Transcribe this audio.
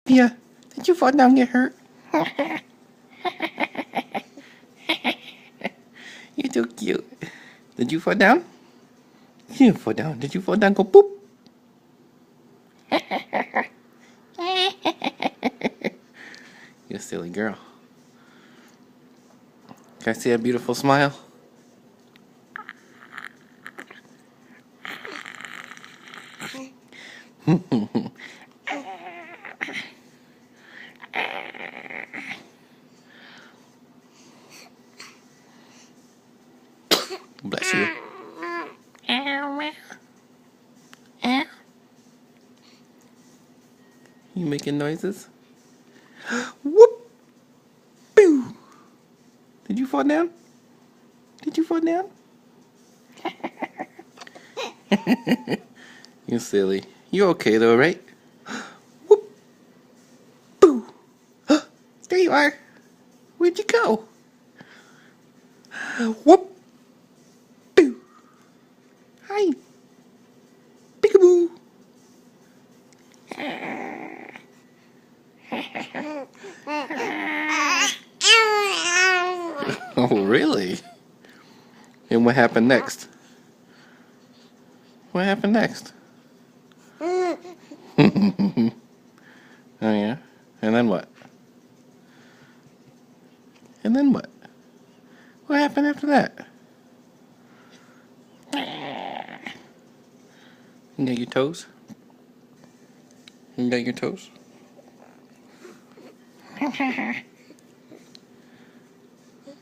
Yeah. Did you fall down and get hurt? You're so cute. Did you fall down? You didn't fall down. Did you fall down? Go boop. You a silly girl. Can I see a beautiful smile? Bless you. You making noises? Whoop! Boo! Did you fall down? Did you fall down? You silly. You okay though, right? Whoop! Boo! There you are. Where'd you go? Whoop! Boo! Hi! Peekaboo! Oh, really? And what happened next? What happened next? Oh, yeah? And then what? And then what? What happened after that? You got your toes? You got your toes?